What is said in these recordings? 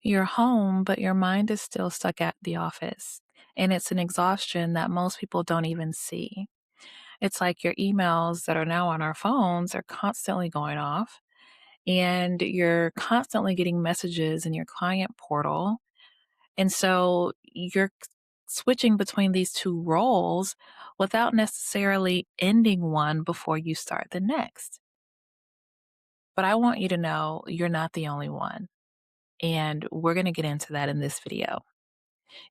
You're home, but your mind is still stuck at the office. And it's an exhaustion that most people don't even see. It's like your emails that are now on our phones are constantly going off, and you're constantly getting messages in your client portal. And so you're switching between these two roles without necessarily ending one before you start the next. But I want you to know you're not the only one. And we're going to get into that in this video.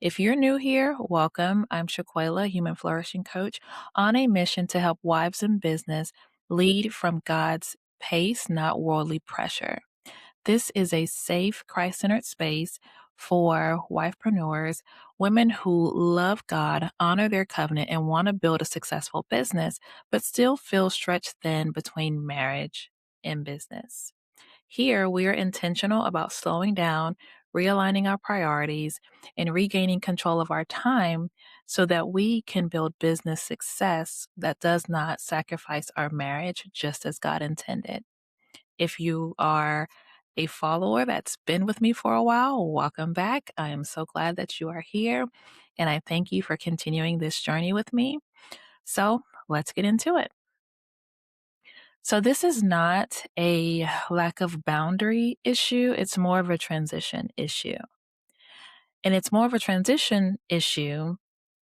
If you're new here, welcome. I'm Shaquela, Human Flourishing Coach, on a mission to help wives in business lead from God's pace, not worldly pressure. This is a safe, Christ centered space for wifepreneurs, women who love God, honor their covenant, and want to build a successful business, but still feel stretched thin between marriage and business. Here, we are intentional about slowing down, realigning our priorities, and regaining control of our time so that we can build business success that does not sacrifice our marriage just as God intended. If you are a follower that's been with me for a while, welcome back. I am so glad that you are here, and I thank you for continuing this journey with me. So, let's get into it. So, this is not a lack of boundary issue, it's more of a transition issue. And it's more of a transition issue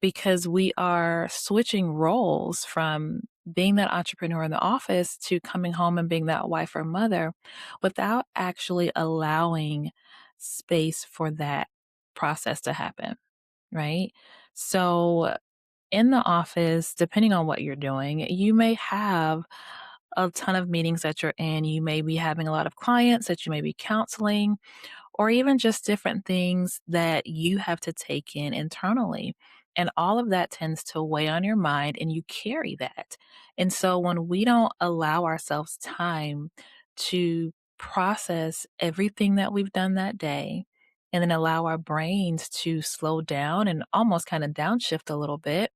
because we are switching roles from being that entrepreneur in the office to coming home and being that wife or mother without actually allowing space for that process to happen, right? So, in the office, depending on what you're doing, you may have a ton of meetings that you're in. You may be having a lot of clients that you may be counseling, or even just different things that you have to take in internally. And all of that tends to weigh on your mind, and you carry that. And so when we don't allow ourselves time to process everything that we've done that day, and then allow our brains to slow down and almost kind of downshift a little bit,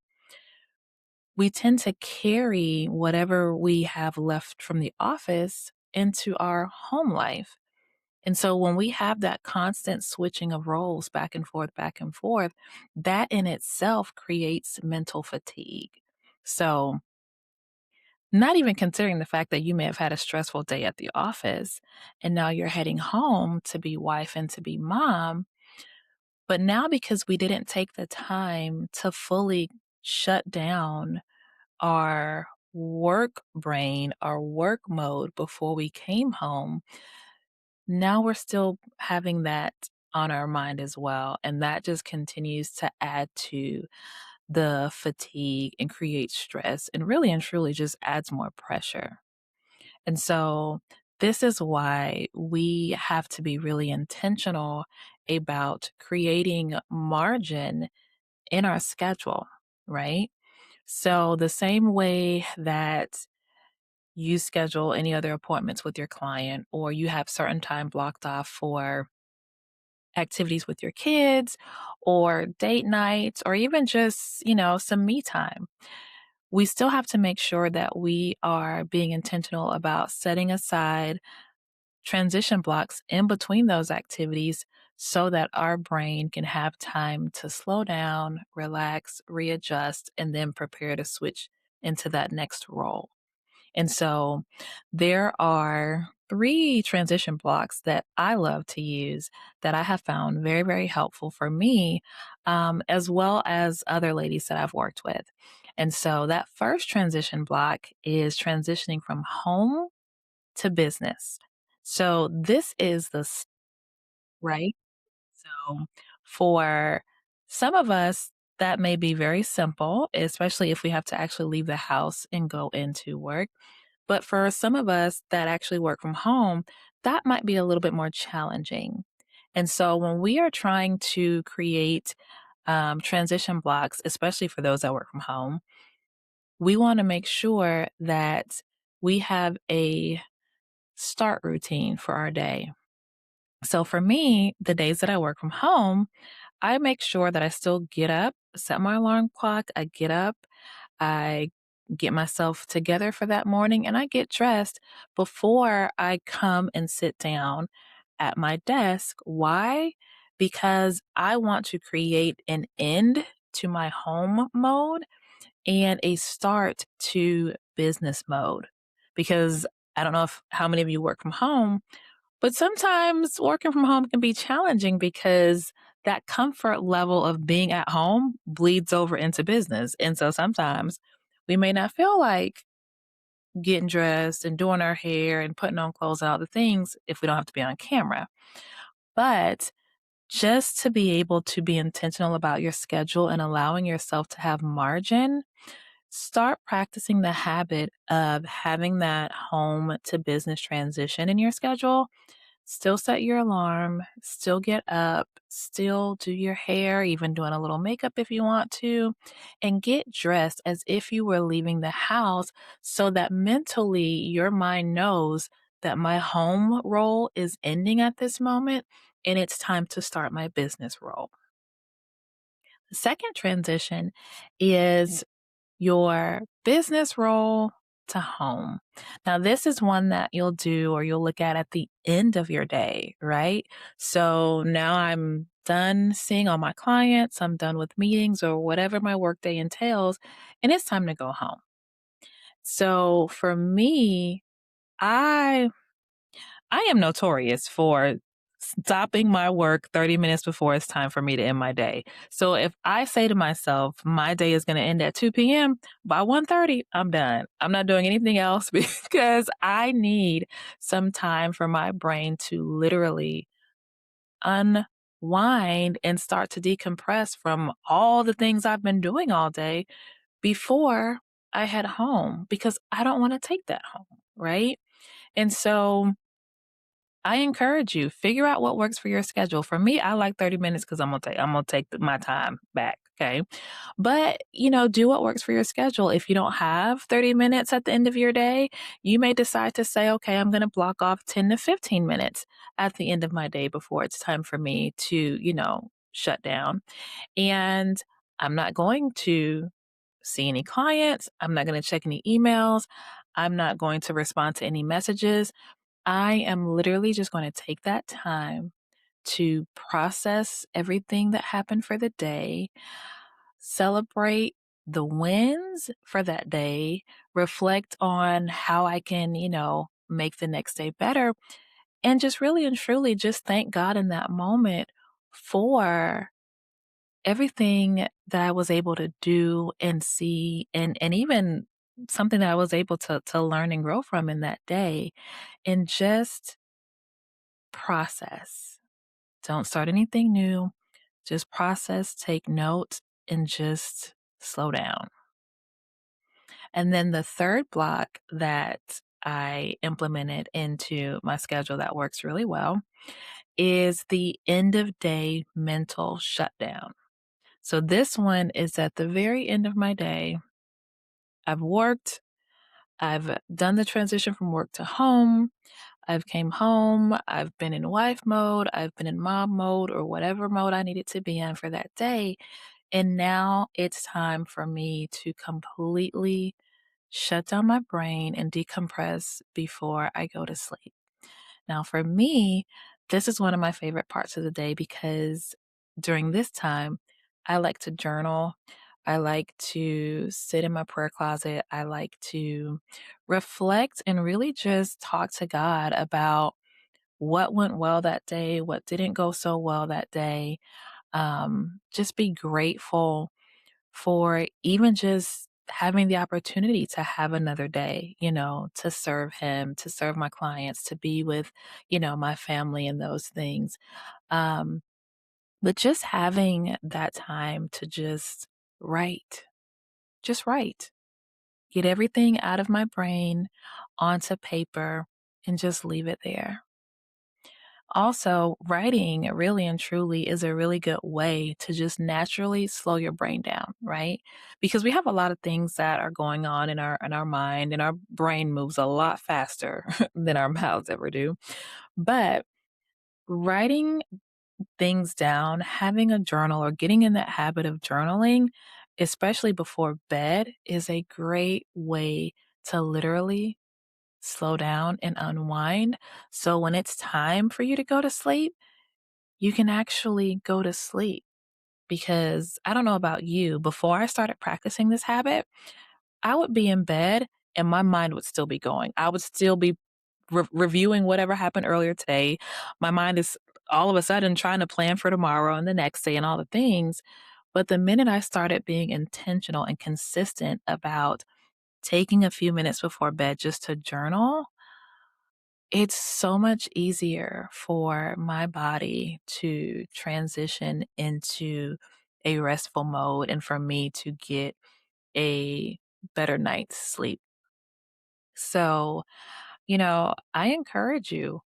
we tend to carry whatever we have left from the office into our home life. And so when we have that constant switching of roles back and forth, that in itself creates mental fatigue. So, not even considering the fact that you may have had a stressful day at the office and now you're heading home to be wife and to be mom. But now, because we didn't take the time to fully shut down our work brain, our work mode before we came home, now we're still having that on our mind as well. And that just continues to add to the fatigue and create stress and really and truly just adds more pressure. And so, this is why we have to be really intentional about creating margin in our schedule, right? So, the same way that you schedule any other appointments with your client, or you have certain time blocked off for activities with your kids or date nights or even just, some me time. We still have to make sure that we are being intentional about setting aside transition blocks in between those activities so that our brain can have time to slow down, relax, readjust, and then prepare to switch into that next role. And so there are three transition blocks that I love to use that I have found very, very helpful for me, as well as other ladies that I've worked with. And so that first transition block is transitioning from home to business. So this is right. So for some of us, that may be very simple, especially if we have to actually leave the house and go into work. But for some of us that actually work from home, that might be a little bit more challenging. And so when we are trying to create transition blocks, especially for those that work from home, we want to make sure that we have a start routine for our day. So for me, the days that I work from home, I make sure that I still get up, set my alarm clock, I get up, I get myself together for that morning, and I get dressed before I come and sit down. at my desk. Why? Because I want to create an end to my home mode and a start to business mode. Because I don't know if how many of you work from home, but sometimes working from home can be challenging because that comfort level of being at home bleeds over into business. And so sometimes we may not feel like getting dressed and doing our hair and putting on clothes and all the things if we don't have to be on camera. But just to be able to be intentional about your schedule and allowing yourself to have margin, start practicing the habit of having that home to business transition in your schedule. Still set your alarm, still get up, still do your hair, even doing a little makeup if you want to, and get dressed as if you were leaving the house so that mentally your mind knows that my home role is ending at this moment and it's time to start my business role. The second transition is your business role to home. Now, this is one that you'll do or you'll look at the end of your day, right? So now I'm done seeing all my clients, I'm done with meetings or whatever my workday entails, and it's time to go home. So for me, I I am notorious for stopping my work 30 minutes before it's time for me to end my day. So if I say to myself, my day is going to end at 2 p.m., by 1:30, I'm done. I'm not doing anything else because I need some time for my brain to literally unwind and start to decompress from all the things I've been doing all day before I head home because I don't want to take that home, right? And so I encourage you, figure out what works for your schedule. For me, I like 30 minutes because I'm gonna take my time back. Okay. But do what works for your schedule. If you don't have 30 minutes at the end of your day, you may decide to say, okay, I'm gonna block off 10 to 15 minutes at the end of my day before it's time for me to, shut down. And I'm not going to see any clients. I'm not going to check any emails. I'm not going to respond to any messages. I am literally just going to take that time to process everything that happened for the day, celebrate the wins for that day, reflect on how I can, make the next day better, and just really and truly just thank God in that moment for everything that I was able to do and see and even something that I was able to learn and grow from in that day and just process. Don't start anything new. Just process, take notes, and just slow down. And then the third block that I implemented into my schedule that works really well is the end of day mental shutdown. So this one is at the very end of my day. I've worked, I've done the transition from work to home. I've came home, I've been in wife mode, I've been in mom mode or whatever mode I needed to be in for that day. And now it's time for me to completely shut down my brain and decompress before I go to sleep. Now, for me, this is one of my favorite parts of the day because during this time, I like to journal. I like to sit in my prayer closet. I like to reflect and really just talk to God about what went well that day, what didn't go so well that day. Just be grateful for even just having the opportunity to have another day, to serve him, to serve my clients, to be with, my family and those things. Um, but just having that time to write, just write, get everything out of my brain onto paper and just leave it there. Also, writing really and truly is a really good way to just naturally slow your brain down, right? Because we have a lot of things that are going on in our mind and our brain moves a lot faster than our mouths ever do. But writing things down, having a journal or getting in that habit of journaling, especially before bed, is a great way to literally slow down and unwind. So when it's time for you to go to sleep, you can actually go to sleep. Because I don't know about you, before I started practicing this habit, I would be in bed and my mind would still be going. I would still be reviewing whatever happened earlier today. My mind is all of a sudden trying to plan for tomorrow and the next day and all the things. But the minute I started being intentional and consistent about taking a few minutes before bed just to journal, it's so much easier for my body to transition into a restful mode and for me to get a better night's sleep. So, I encourage you,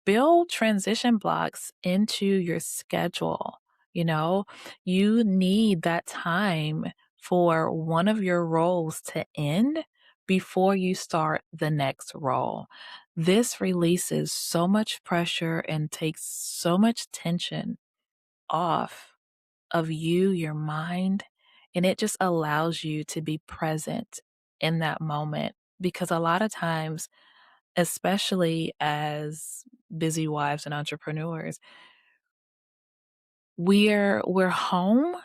build transition blocks into your schedule. You know, you need that time for one of your roles to end before you start the next role. This releases so much pressure and takes so much tension off of you, your mind, and it just allows you to be present in that moment. Because a lot of times, especially as busy wives and entrepreneurs, we're home,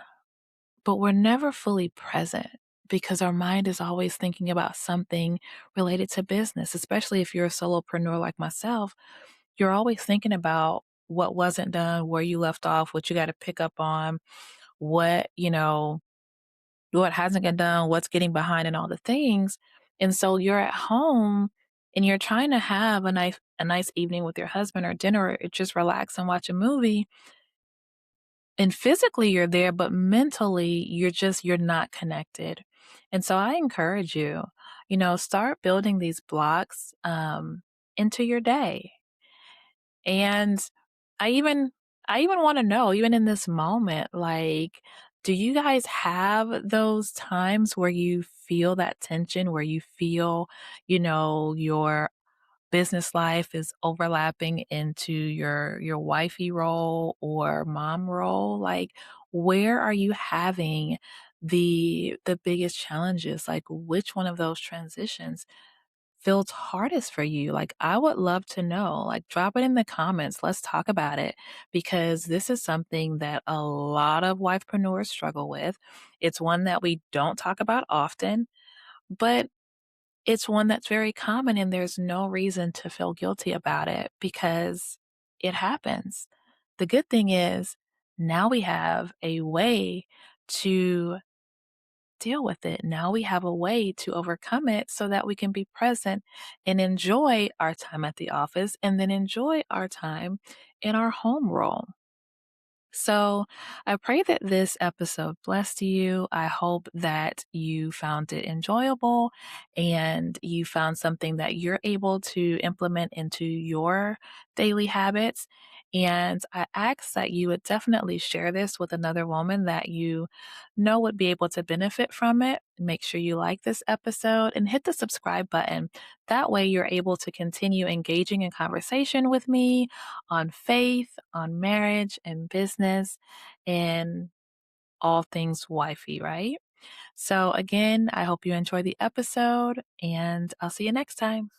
but we're never fully present because our mind is always thinking about something related to business, especially if you're a solopreneur like myself. You're always thinking about what wasn't done, where you left off, what you got to pick up on, what hasn't get done, what's getting behind, and all the things. And so you're at home and you're trying to have a nice evening with your husband or dinner or just relax and watch a movie. And physically you're there, but mentally you're not connected. And so I encourage you, start building these blocks into your day. And I even I even wanna know, even in this moment, like, do you guys have those times where you feel that tension, where you feel, your business life is overlapping into your wifey role or mom role? Like, where are you having the biggest challenges? Like, which one of those transitions feels hardest for you? Like, I would love to know. Like, drop it in the comments. Let's talk about it because this is something that a lot of wifepreneurs struggle with. It's one that we don't talk about often, but it's one that's very common, and there's no reason to feel guilty about it because it happens. The good thing is now we have a way to deal with it. Now we have a way to overcome it so that we can be present and enjoy our time at the office and then enjoy our time in our home role. So, I pray that this episode blessed you. I hope that you found it enjoyable and you found something that you're able to implement into your daily habits. And I ask that you would definitely share this with another woman that you know would be able to benefit from it. Make sure you like this episode and hit the subscribe button. That way, you're able to continue engaging in conversation with me on faith, on marriage and business, and all things wifey, right? So, again, I hope you enjoy the episode, and I'll see you next time.